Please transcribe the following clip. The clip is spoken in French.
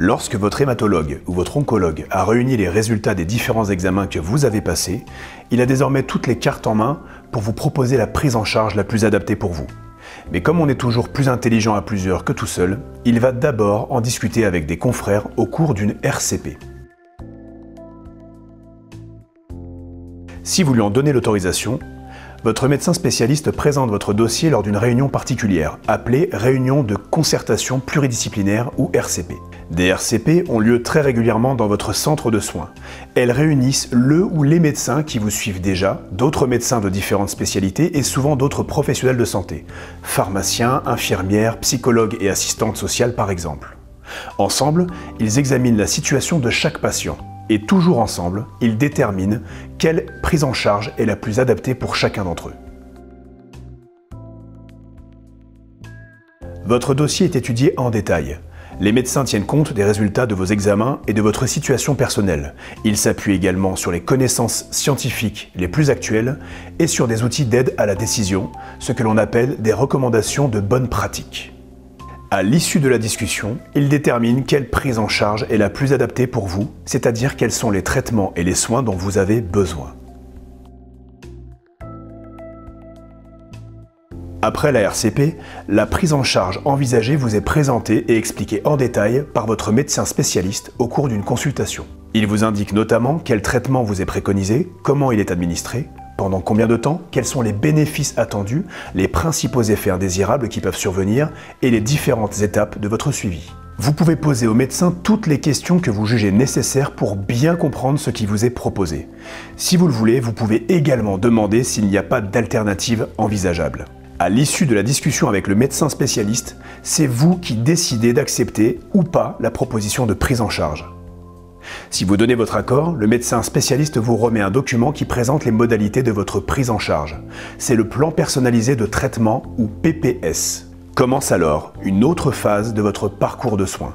Lorsque votre hématologue ou votre oncologue a réuni les résultats des différents examens que vous avez passés, il a désormais toutes les cartes en main pour vous proposer la prise en charge la plus adaptée pour vous. Mais comme on est toujours plus intelligent à plusieurs que tout seul, il va d'abord en discuter avec des confrères au cours d'une RCP. Si vous lui en donnez l'autorisation, votre médecin spécialiste présente votre dossier lors d'une réunion particulière, appelée Réunion de concertation pluridisciplinaire ou RCP. Des RCP ont lieu très régulièrement dans votre centre de soins. Elles réunissent le ou les médecins qui vous suivent déjà, d'autres médecins de différentes spécialités et souvent d'autres professionnels de santé, pharmaciens, infirmières, psychologues et assistantes sociales par exemple. Ensemble, ils examinent la situation de chaque patient. Et toujours ensemble, ils déterminent quelle prise en charge est la plus adaptée pour chacun d'entre eux. Votre dossier est étudié en détail. Les médecins tiennent compte des résultats de vos examens et de votre situation personnelle. Ils s'appuient également sur les connaissances scientifiques les plus actuelles et sur des outils d'aide à la décision, ce que l'on appelle des recommandations de bonne pratique. À l'issue de la discussion, ils déterminent quelle prise en charge est la plus adaptée pour vous, c'est-à-dire quels sont les traitements et les soins dont vous avez besoin. Après la RCP, la prise en charge envisagée vous est présentée et expliquée en détail par votre médecin spécialiste au cours d'une consultation. Il vous indique notamment quel traitement vous est préconisé, comment il est administré, pendant combien de temps, quels sont les bénéfices attendus, les principaux effets indésirables qui peuvent survenir et les différentes étapes de votre suivi. Vous pouvez poser au médecin toutes les questions que vous jugez nécessaires pour bien comprendre ce qui vous est proposé. Si vous le voulez, vous pouvez également demander s'il n'y a pas d'alternative envisageable. À l'issue de la discussion avec le médecin spécialiste, c'est vous qui décidez d'accepter ou pas la proposition de prise en charge. Si vous donnez votre accord, le médecin spécialiste vous remet un document qui présente les modalités de votre prise en charge. C'est le plan personnalisé de traitement ou PPS. Commence alors une autre phase de votre parcours de soins.